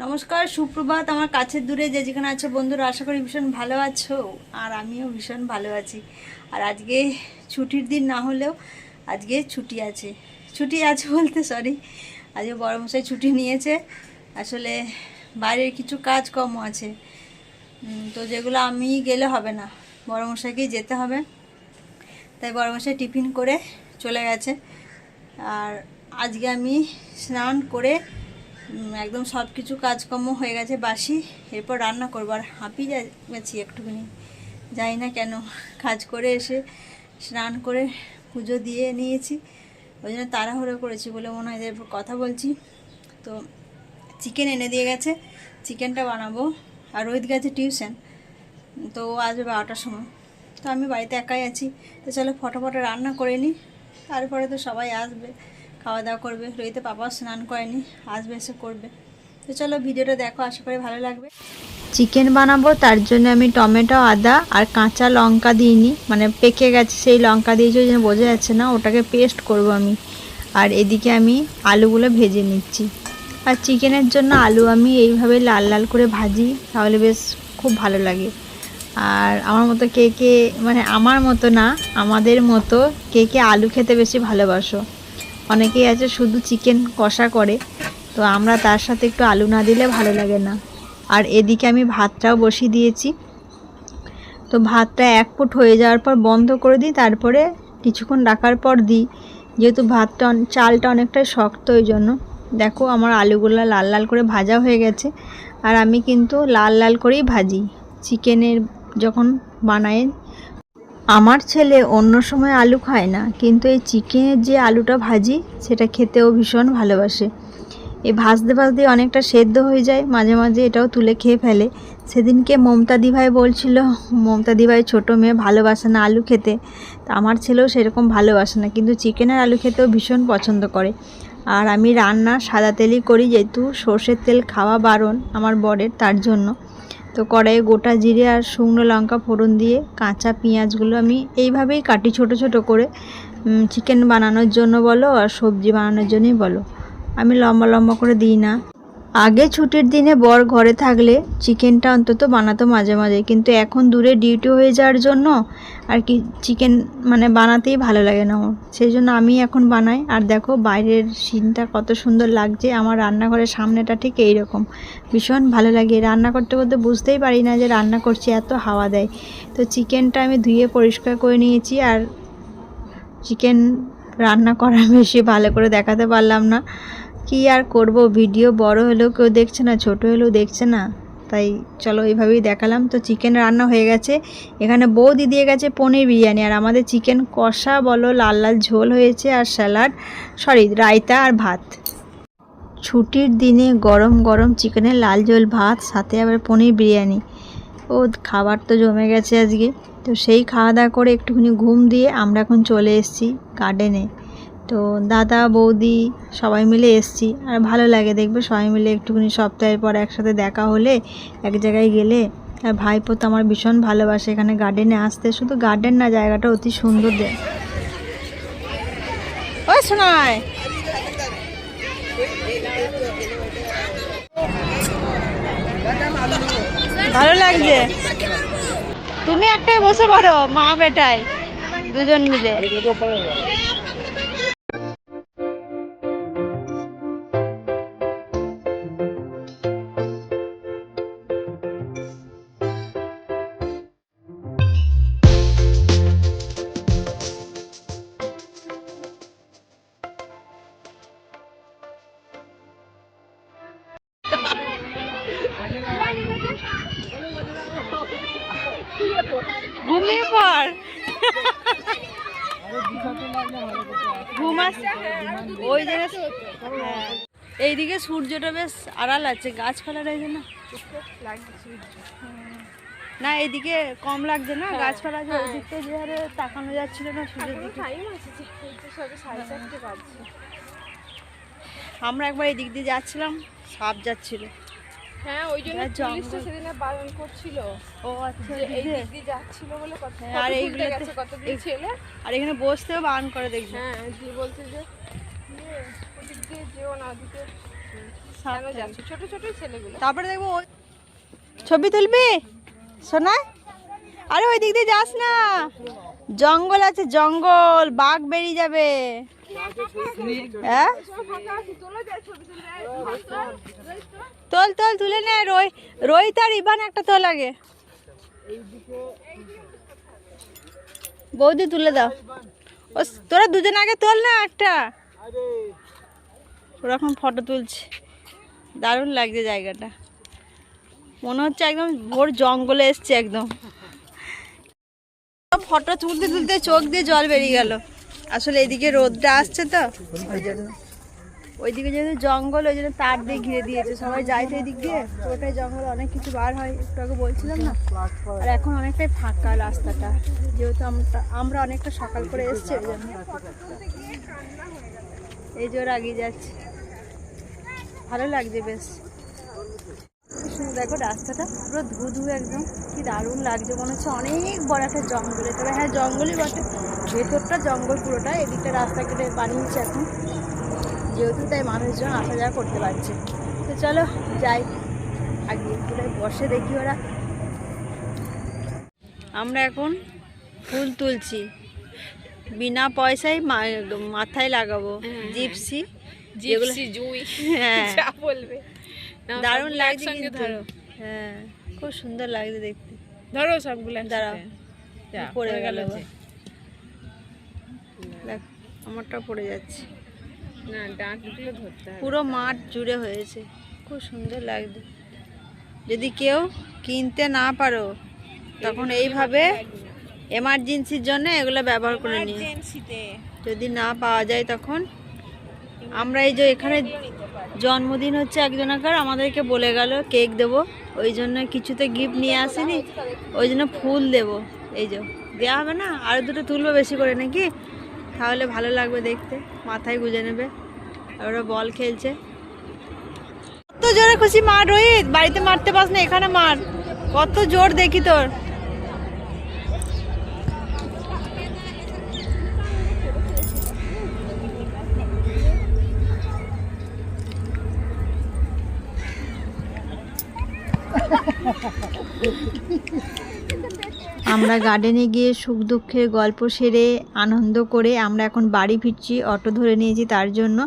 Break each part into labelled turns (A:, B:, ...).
A: নমস্কার, সুপ্রভাত। আমার কাছের দূরে যে যেখানে আছো বন্ধুরা, আশা করি ভীষণ ভালো আছো। আর আমিও ভীষণ ভালো আছি। আর আজকে ছুটির দিন না হলেও আজকে ছুটি আছে বলতে সরি, আজকে বড়মশাই ছুটি নিয়েছে। আসলে বাইরের কিছু কাজকর্ম আছে, তো যেগুলো আমি গেলে হবে না, বড়মশাইকেই যেতে হবে। তাই বড়মশাই টিফিন করে চলে গেছে। আর আজকে আমি স্নান করে একদম সব কিছু কাজকর্ম হয়ে গেছে বাসি। এরপর রান্না করবো। আর হাঁপিয়ে গেছি একটুখানি, যাই না কেন। কাজ করে এসে স্নান করে পুজো দিয়ে নিয়েছি, ওই জন্য তাড়াহুড়ো করেছি বলে মনে হয়। এরপর কথা বলছি। তো চিকেন এনে দিয়ে গেছে, চিকেনটা বানাবো। আর রোহিত গেছে টিউশন, তো ও আসবে 12টার সময়। তো আমি বাড়িতে একাই আছি, তো চলো ফটাফট রান্না করে নিই। তারপরে তো সবাই আসবে, খাওয়া দাওয়া করবে। রোহিতে পাপাও স্নান করেনি, আসবে এসে করবে। তো চলো ভিডিওটা দেখো, আশা করি ভালো লাগবে। চিকেন বানাবো, তার জন্য আমি টমেটো, আদা আর কাঁচা লঙ্কা দিইনি, মানে পেকে গেছে সেই লঙ্কা দিয়েছি, ওই জন্য বোঝা যাচ্ছে না। ওটাকে পেস্ট করব আমি। আর এদিকে আমি আলুগুলো ভেজে নিচ্ছি। আর চিকেনের জন্য আলু আমি এইভাবে লাল লাল করে ভাজি, তাহলে বেশ খুব ভালো লাগে। আর আমার মতো কে কে, মানে আমার মতো না, আমাদের মতো কে কে আলু খেতে বেশি ভালোবাসো? অনেকেই আছে শুধু চিকেন কষা করে, তো আমরা তার সাথে একটু আলু না দিলে ভালো লাগে না। আর এদিকে আমি ভাতটাও বসিয়ে দিয়েছি। তো ভাতটা 1 ফুট হয়ে যাওয়ার পর বন্ধ করে দিই, তারপরে কিছুক্ষণ রাখার পর দিই, যেহেতু চালটা অনেকটাই শক্ত, ওই জন্য। দেখো আমার আলুগুলো লাল লাল করে ভাজা হয়ে গেছে। আর আমি কিন্তু লাল লাল করেই ভাজি চিকেনের যখন বানাই। আমার ছেলে অন্য সময় আলু খায় না, কিন্তু এই চিকেনের যে আলুটা ভাজি, সেটা খেতেও ভীষণ ভালোবাসে। এই ভাজতে ভাজতে অনেকটা সেদ্ধ হয়ে যায়, মাঝে মাঝে এটাও তুলে খেয়ে ফেলে। সেদিনকে মমতা দিভাই বলছিল, মমতা দিভাই ছোটো মেয়ে ভালোবাসে না আলু খেতে। তা আমার ছেলেও সেরকম ভালোবাসে না, কিন্তু চিকেনের আলু খেতেও ভীষণ পছন্দ করে। আর আমি রান্না সাদা তেলই করি, যেহেতু সর্ষের তেল খাওয়া বারণ আমার বরের, তার জন্য। তো কড়াইয়ে গোটা জিরে আর শুকনো লঙ্কা ফোড়ন দিয়ে কাঁচা পেঁয়াজগুলো আমি এইভাবেই কাটি ছোট ছোট করে। চিকেন বানানোর জন্য বলো আর সবজি বানানোর জন্যই বলো, আমি লম্বা লম্বা করে দিই না। আগে ছুটির দিনে বর ঘরে থাকলে চিকেনটা অন্তত বানাতো মাঝে মাঝে, কিন্তু এখন দূরে ডিউটি হয়ে যাওয়ার জন্য আর কি চিকেন মানে বানাতেই ভালো লাগে না ওর, সেই জন্য আমি এখন বানাই। আর দেখো বাইরের সিনটা কত সুন্দর লাগছে, আমার রান্নাঘরের সামনেটা ঠিক এইরকম, ভীষণ ভালো লাগে। রান্না করতে করতে বুঝতেই পারি না যে রান্না করছি, এত হাওয়া দেয়। তো চিকেনটা আমি ধুয়ে পরিষ্কার করে নিয়েছি। আর চিকেন রান্না করা বেশি ভালো করে দেখাতে পারলাম না, কি আর করব, ভিডিও বড় হলেও কেউ দেখছে না, ছোট হলেও দেখছে না, তাই চলো এইভাবেই দেখালাম। তো চিকেন রান্না হয়ে গেছে। এখানে বৌদি দিয়ে গেছে পনির বিরিয়ানি, আর আমাদের চিকেন কষা বলো, লাল লাল ঝোল হয়েছে, আর স্যালাড, রায়তা আর ভাত। ছুটির দিনে গরম গরম চিকেনের লাল ঝোল ভাত, সাথে আবার পনির বিরিয়ানি, ও খাবার তো জমে গেছে আজকে। তো সেই খাওয়া দাওয়া করে একটুখানি ঘুম দিয়ে আমরা এখন চলে এসেছি গার্ডেনে। তো দাদা বৌদি সবাই মিলে এসেছি। আর ভালো লাগে, দেখবে সবাই মিলে একটুখানি সপ্তাহের পর একসাথে দেখা হলে, এক জায়গায় গেলে। আর ভাইপো তো আমার ভীষণ ভালোবাসে এখানে গার্ডেনে আসতে, শুধু গার্ডেন না, জায়গাটা অতি সুন্দর। ও শোনায় ভালো লাগছে। তুমি একটাই বসে পড়ো, মা বেটায় দুজন মিলে। ঘুমিয়ে পড়, ঘুম আসছে ওই জায়গায়। এইদিকে সূর্যটা বেশ আড়াল আছে, গাছপালা রয়েছে না, না এইদিকে কম লাগছে না, গাছপালা আছে। ওই দিকটা যে হারে তাকানো যাচ্ছিল না সূর্যের দিকে। আমরা একবার এই দিক দিয়ে যাচ্ছিলাম, সাপ যাচ্ছিল।
B: হ্যাঁ, ওই জন্য পুলিশটা সেদিনে বারণ করছিল।
A: ও আচ্ছা,
B: এই দিক দিয়ে যাচ্ছিল বলে কথা।
A: আর এইগুলো
B: গেছে কতদিন ছেলে,
A: আর এখানে বসতেও বারণ করে দেখবি।
B: হ্যাঁ, দিয়ে বলছে যে ওদিক দিয়ে যেও না, ওদিকে কেন যাচ্ছি ছোট ছোট ছেলেগুলো।
A: তারপরে দেখবো ছবি তুলবি সোনা। আরে ওই দিক দিয়ে যাস না, জঙ্গল আছে, জঙ্গল, বাঘ বেরিয়ে যাবে। হ্যাঁ তোল তোল, তুলে নে। রোহিত আর ইভান একটা তোল আগে। বৌদি তুলে দাও। ও তোরা দুজন আগে তোল না একটা। ওরকম ফটো তুলছে, দারুণ লাগছে জায়গাটা, মনে হচ্ছে একদম ভোর জঙ্গলে এসছে একদম। ফটো তুলতে তুলতে চোখ দিয়ে জল বেরিয়ে গেল। আসলে এদিকে রোদটা আসছে তো ওই জন্য, ওইদিকে যেহেতু জঙ্গল ওই জন্য তার দিয়ে ঘিরে দিয়েছে, সবাই যায় তো এদিক দিয়ে, ওটাই জঙ্গল, অনেক কিছু বার হয়, একটু আগে বলছিলাম না। আর এখন অনেকটাই ফাঁকা রাস্তাটা, যেহেতু আমরা অনেকটা সকাল করে এসছি ওই জন্য। এই জোর আগিয়ে যাচ্ছে, ভালো লাগছে বেশ। দেখো রাস্তাটা পুরো ধু ধু একদম, কি দারুণ লাগছে, মনে হচ্ছে অনেক বড় একটা জঙ্গলে। তবে হ্যাঁ জঙ্গলই বটে, ভেতরটা জঙ্গল পুরোটা। এদিকটা রাস্তা কেটে বানিয়েছে এখন, যেহেতু তাই মানুষজন আসা যাওয়া করতে পারছে। তো চলো যাই আগে, পুরো বসে দেখি ওরা। আমরা এখন ফুল তুলছি, বিনা পয়সায় মাথায় লাগাবো। জিপসি যেগুলো, হ্যাঁ
B: যা বলবে
A: দারুণ লাগছে কিন্তু। হ্যাঁ খুব সুন্দর লাগছে দেখতে।
B: ধরো সবগুলো
A: দাঁড়াও,
B: যা
A: পড়ে গেল। দেখ আমারটা পড়ে যাচ্ছে।
B: না ডাঁটগুলো ধরতে হবে।
A: পুরো মাঠ জুড়ে হয়েছে, খুব সুন্দর লাগছে। যদি কেউ কিনতে না পারো তখন এইভাবে এমার্জেন্সির জন্য এগুলো ব্যবহার করে নিও। যদি না পাওয়া যায় তখন আমরা এই যে এখানে জন্মদিন হচ্ছে একজনাকার, আমাদেরকে বলে গেল কেক দেবো, ওই জন্য কিছুতে গিফট নিয়ে আসেনি, ওই জন্য ফুল দেবো। এই যে দেওয়া হবে না, আরও দুটো তুলবো বেশি করে নাকি, তাহলে ভালো লাগবে দেখতে, মাথায় গুঁজে নেবে। আর ওরা বল খেলছে, কত জোরে খুশি মার রোহিত, বাড়িতে মারতে পাস না, এখানে মার, কত জোর দেখি তোর। আমরা গার্ডেনে গিয়ে সুখ দুঃখের গল্প সেরে আনন্দ করে আমরা এখন বাড়ি ফিরছি। অটো ধরে নিয়েছি তার জন্য,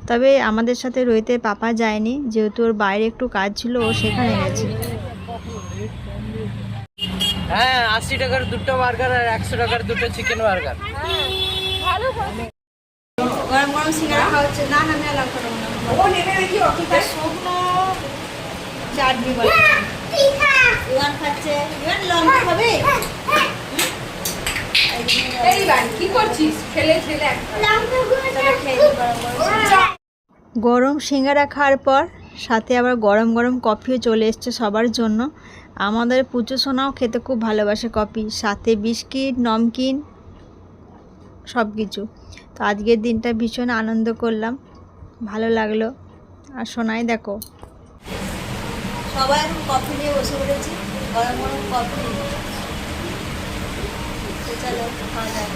A: তবে আমাদের সাথে রোহিতের পাপা যায়নি, যেহেতু ওর বাইরে একটু কাজ ছিল, ও সেখানে গেছে।
C: হ্যাঁ 80 টাকার দুটো বার্গার আর 100 টাকার দুটো চিকেন বার্গার।
A: গরম গরম সিঙ্গারা খাওয়া হচ্ছে। না না আমি আর লঙ্কা দেবো না, ও নেবে নাকি অকিটা শুকনো চাটনি বলে। ইভান খাচ্ছে, ইভান লঙ্কা খাবে।
B: এইবার কি করছিস? খেলে খেলে
A: গরম সিঙ্গারা খাওয়ার পর সাথে আবার গরম গরম কফিও চলে এসছে সবার জন্য। আমাদের পুচু সোনাও খেতে খুব ভালোবাসে কফি, সাথে বিস্কিট, নমকিন, সব কিছু। তো আজকের দিনটা ভীষণ আনন্দ করলাম, ভালো লাগলো। আর সোনাই দেখো সবাই এখন কফি নিয়ে বসে পড়েছি, গরম গরম কফি। চলো খাওয়া যাক।